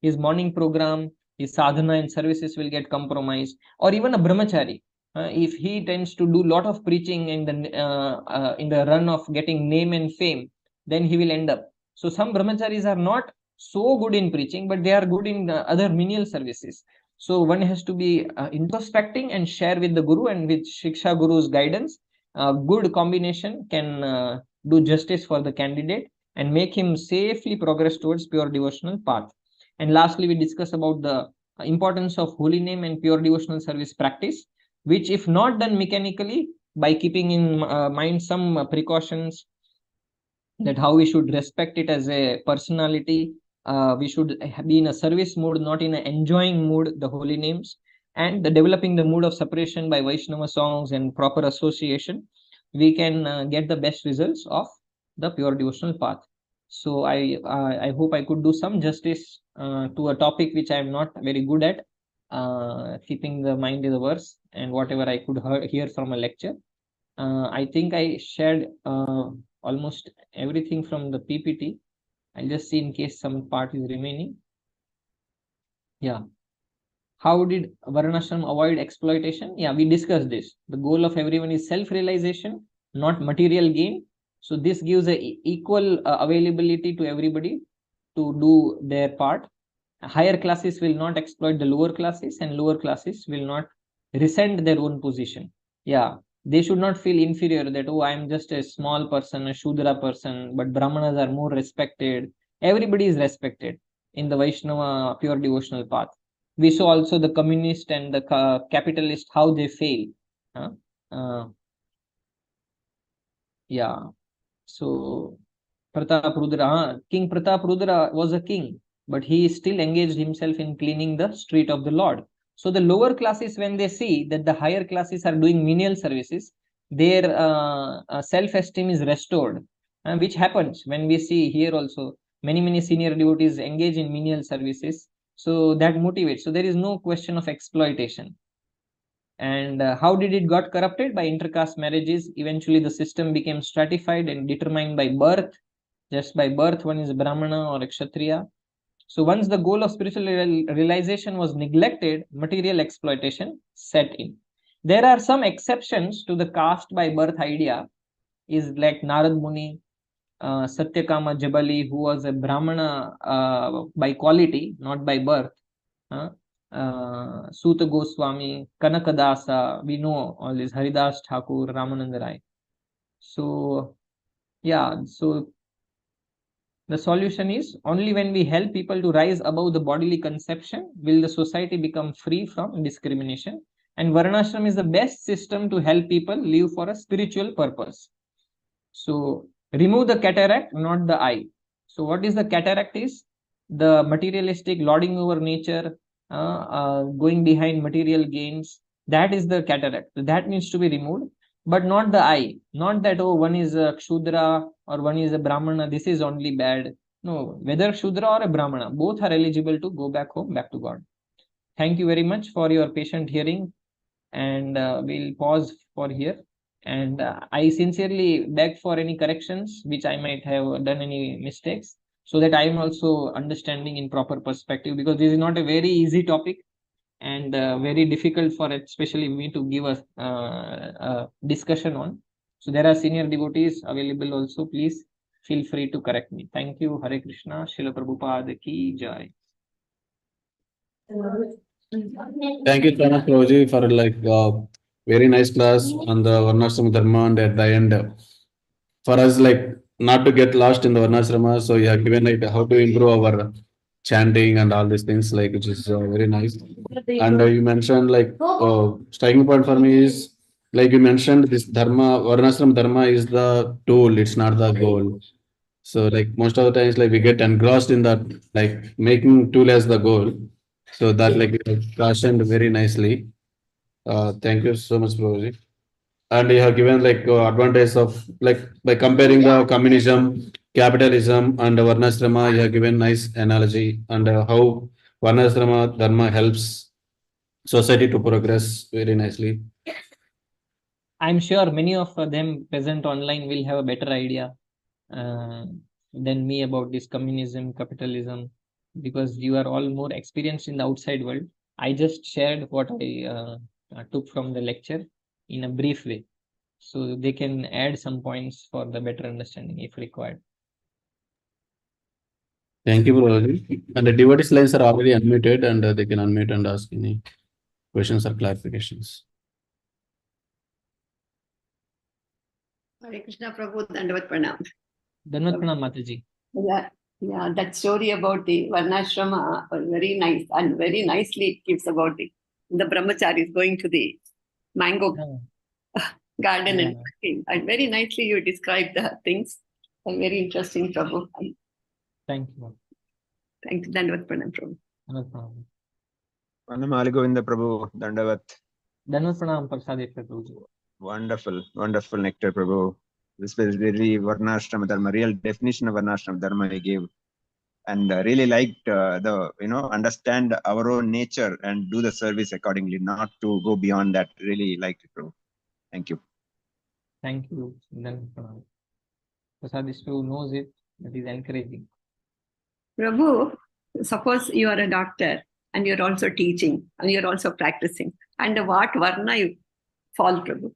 his morning program, his sadhana and services will get compromised. Or even a brahmachari, if he tends to do lot of preaching in the run of getting name and fame, then he will end up. So some brahmacharis are not so good in preaching, but they are good in other menial services. So one has to be introspecting and share with the guru, and with Shiksha Guru's guidance, good combination can do justice for the candidate and make him safely progress towards pure devotional path. And lastly, we discuss about the importance of holy name and pure devotional service practice, which if not done mechanically, by keeping in mind some precautions, that how we should respect it as a personality. We should be in a service mood, not in an enjoying mood, the holy names, and the developing the mood of separation by Vaishnava songs and proper association. We can get the best results of the pure devotional path. So I hope I could do some justice to a topic which I am not very good at, keeping the mind in the verse and whatever I could hear from a lecture. I think I shared almost everything from the PPT. I'll just see in case some part is remaining. Yeah. How did Varnashram avoid exploitation? Yeah, we discussed this. The goal of everyone is self-realization, not material gain. So this gives a equal availability to everybody to do their part. Higher classes will not exploit the lower classes, and lower classes will not resent their own position. Yeah, they should not feel inferior, that, oh, I am just a small person, a Shudra person, but Brahmanas are more respected. Everybody is respected in the Vaishnava pure devotional path. We saw also the communist and the capitalist, how they fail. Huh? Yeah. So Pratap Rudra, King Pratap Rudra was a king, but he still engaged himself in cleaning the street of the Lord. So the lower classes, when they see that the higher classes are doing menial services, their self-esteem is restored, which happens when we see here also many senior devotees engage in menial services. So that motivates. So there is no question of exploitation. And how did it got corrupted? By intercaste marriages. Eventually the system became stratified and determined by birth. Just by birth, one is a Brahmana or a Kshatriya. So once the goal of spiritual realization was neglected, material exploitation set in. There are some exceptions to the caste by birth idea, is like Narad Muni, Satyakama Jabali, who was a Brahmana by quality, not by birth. Suta Goswami, Kanakadasa, we know all this, Haridas Thakur, Ramananda Rai. So, yeah, so the solution is only when we help people to rise above the bodily conception will the society become free from discrimination. And Varnashram is the best system to help people live for a spiritual purpose. So remove the cataract, not the eye. So what is the cataract is? The materialistic lording over nature, going behind material gains. That is the cataract. That needs to be removed, but not the eye. Not that, oh, one is a Kshudra or one is a Brahmana, this is only bad. No, whether Shudra or a Brahmana, both are eligible to go back home, back to God. Thank you very much for your patient hearing, and we'll pause for here. And I sincerely beg for any corrections which I might have done any mistakes, so that I am also understanding in proper perspective, because this is not a very easy topic, and very difficult for especially me to give a discussion on. So there are senior devotees available also. Please feel free to correct me. Thank you. Hare Krishna. Srila Prabhupada ki jai. Thank you so much, Prabhuji, for like very nice class on the Varnashram Dharma, and at the end, for us like not to get lost in the Varnashrama, so you have given like how to improve our chanting and all these things, like which is very nice. And you mentioned like striking point for me is like you mentioned this Dharma, Varnashram Dharma is the tool, it's not the goal. So like most of the times, like we get engrossed in that, like making tool as the goal. So that like you have cautioned very nicely. Thank you so much, Prabhuji. And you have given like advantage of like by comparing the communism, capitalism, and Varnashrama. You have given nice analogy and how Varnashrama dharma helps society to progress very nicely. I'm sure many of them present online will have a better idea uh, than me about this communism, capitalism, because you are all more experienced in the outside world. I just shared what I took from the lecture in a brief way, so they can add some points for the better understanding if required. Thank you, Prabhuji. And the devotees lines are already unmuted, and they can unmute and ask any questions or clarifications. Hare Krishna Prabhu, Dandavat Pranam. Dhanvat Pranam Mataji. Yeah, that story about the Varnashrama was very nice, and very nicely it gives about the brahmacharis going to the mango garden and cooking. And very nicely you described the things. And very interesting, Prabhu. Thank you. Thank you, Dandavat Pranam, Prabhu. Dhanvat Pranam. Vanamali Govinda Prabhu, Dandavat. Dhanvat Pranam Prasade Prabhuji. Wonderful, wonderful nectar, Prabhu. This was really Varnashrama Dharma, real definition of Varnashrama Dharma he gave. And really liked understand our own nature and do the service accordingly, not to go beyond that. Really liked it, Prabhu. Thank you. Thank you. Dhanvat Pranam. Prasadis Prabhu knows it, that is encouraging. Prabhu, suppose you are a doctor and you're also teaching and you're also practicing. And what Varna you fall, Prabhu?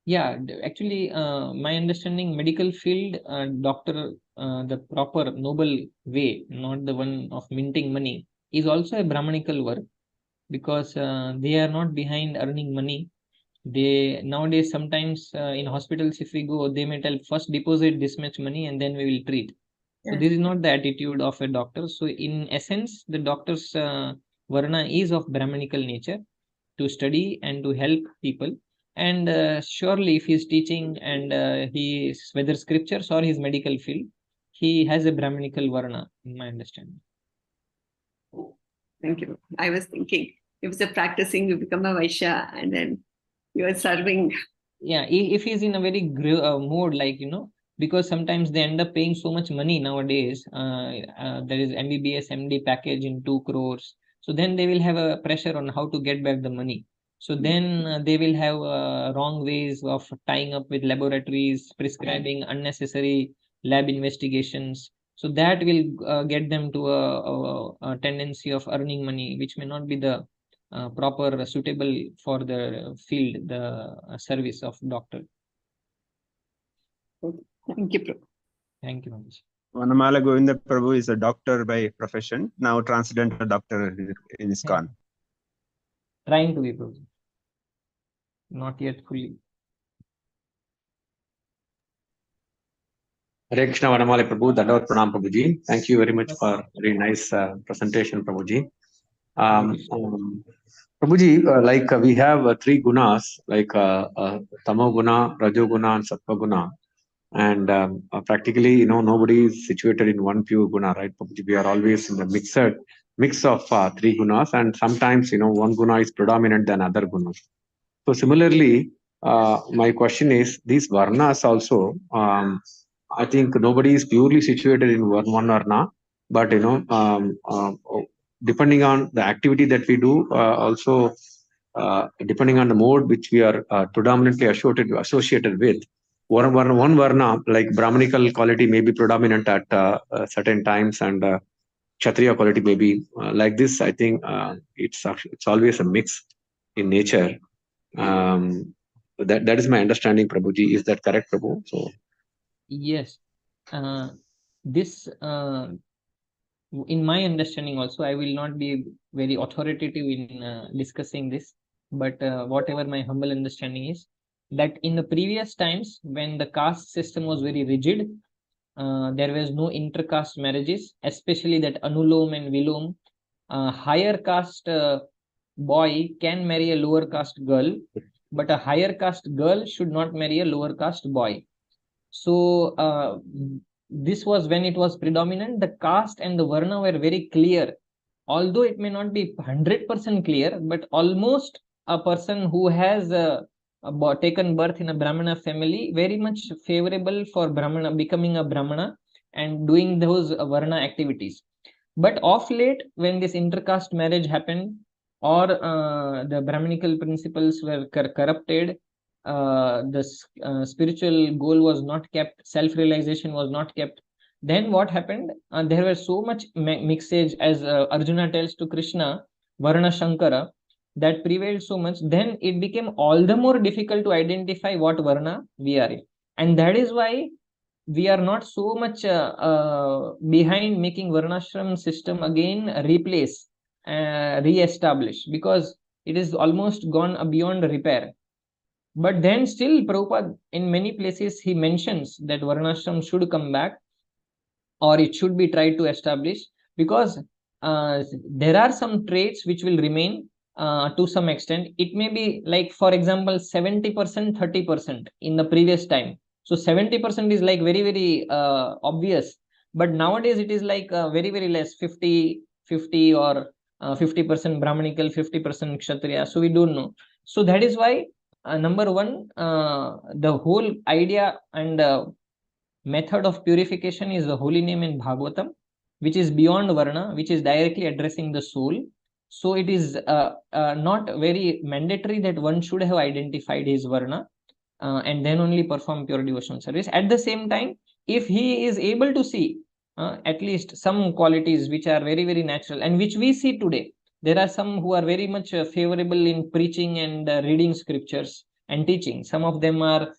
Yeah, actually, my understanding, medical field, doctor, the proper noble way, not the one of minting money, is also a Brahmanical work, because they are not behind earning money. They nowadays sometimes in hospitals, if we go, they may tell first deposit this much money and then we will treat. So this is not the attitude of a doctor. So in essence, the doctor's varna is of Brahmanical nature, to study and to help people. And surely, if he is teaching and he is whether scriptures or his medical field, he has a Brahmanical varna, in my understanding. Thank you. I was thinking, if you're practicing, you become a Vaishya and then you are serving. Yeah, if he's in a very mode, like, because sometimes they end up paying so much money nowadays. There is MBBS, MD package in 2 crores. So then they will have a pressure on how to get back the money. So then they will have wrong ways of tying up with laboratories, prescribing unnecessary lab investigations. So that will get them to a tendency of earning money, which may not be the proper suitable for the field, the service of doctor. Thank you, Prabhu. Thank you, Maharaj. Vanamala Govinda Prabhu is a doctor by profession, now transcendental doctor in ISKCON. Trying to be, Prabhu. Not yet fully. Hare Krishna Vanamali Prabhu, Dandavat Pranam Prabhuji. Thank you very much for very nice presentation, Prabhuji. Prabhuji, we have 3 gunas, like Tamo Guna, Rajo Guna, and Sattva Guna. And practically, nobody is situated in one pure guna, right? Prabhuji? We are always in the mix of 3 gunas, and sometimes, one guna is predominant than other gunas. So similarly, my question is, these varnas also, I think nobody is purely situated in one varna, but depending on the activity that we do, also depending on the mode which we are predominantly associated with, one varna, like Brahmanical quality may be predominant at certain times, and Kshatriya quality may be like this. I think it's always a mix in nature. That is my understanding, Prabhuji. Is that correct, Prabhu? So yes, this in my understanding also, I will not be very authoritative in discussing this, but whatever my humble understanding is, that in the previous times when the caste system was very rigid, there was no intercaste marriages, especially that Anulom and Vilom. Higher caste boy can marry a lower caste girl, but a higher caste girl should not marry a lower caste boy. So this was when it was predominant. The caste and the varna were very clear although it may not be 100% clear, but almost a person who has taken birth in a Brahmana family, very much favorable for Brahmana, becoming a Brahmana and doing those Varna activities. But of late, when this intercaste marriage happened, or the Brahminical principles were corrupted, the spiritual goal was not kept, self-realization was not kept, then what happened? There was so much mixage, as Arjuna tells to Krishna, Varna Shankara, that prevailed so much, then it became all the more difficult to identify what Varna we are in. And that is why we are not so much behind making Varnashram system again replace, re-establish, because it is almost gone beyond repair. But then still, Prabhupada, in many places, he mentions that Varnashram should come back, or it should be tried to establish, because there are some traits which will remain to some extent. It may be like, for example, 70%, 30% in the previous time. So 70% is like very, very obvious. But nowadays it is like very, very less, 50, 50, or 50% Brahmanical, 50% Kshatriya. So we don't know. So that is why, number one, the whole idea and method of purification is the holy name in Bhagavatam, which is beyond Varna, which is directly addressing the soul. So it is not very mandatory that one should have identified his Varna and then only perform pure devotional service. At the same time, if he is able to see at least some qualities which are very, very natural and which we see today, there are some who are very much favorable in preaching and reading scriptures and teaching. Some of them are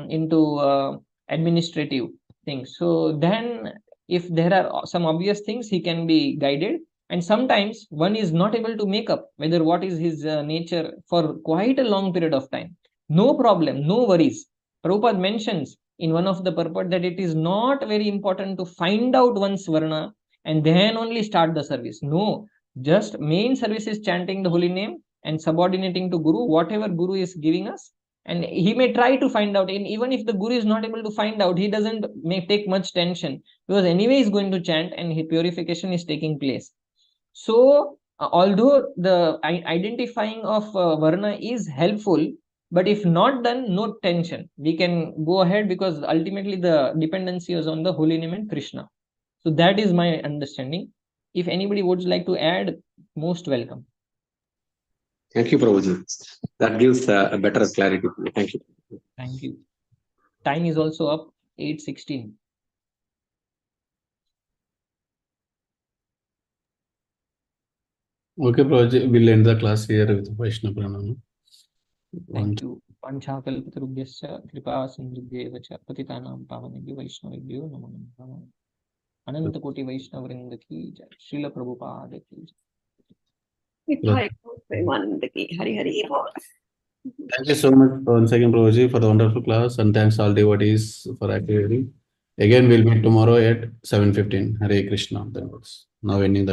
into administrative things. So then, if there are some obvious things, he can be guided. And sometimes one is not able to make up whether what is his nature for quite a long period of time. No problem, no worries. Prabhupada mentions in one of the purport that it is not very important to find out one's Varna and then only start the service. No, just main service is chanting the holy name and subordinating to Guru, whatever Guru is giving us. And he may try to find out, and even if the Guru is not able to find out, he doesn't may take much tension, because anyway he's going to chant and his purification is taking place. So although the identifying of Varna is helpful, but if not done, no tension. We can go ahead, because ultimately the dependency is on the holy name and Krishna. So that is my understanding. If anybody would like to add, most welcome. Thank you, Prabhuji. That gives a better clarity. Thank you. Thank you. Time is also up, 8:16. Okay, Prabhuji, we'll end the class here with Vaishnava Pranam. Thank you. Panchakalpatarubhyascha kripa sindhubhyeva cha patitanam pavanebhyo vaishnavebhyo namo namaha. Ananta Koti Vaishnava Vrinda ki jai. Srila Prabhupada ki jai. Hari Hari Bol. Thank you so much once again, Prabhuji, for the wonderful class, and thanks all devotees for activity. Again, we'll meet tomorrow at 7:15. Hare Krishna. Now ending the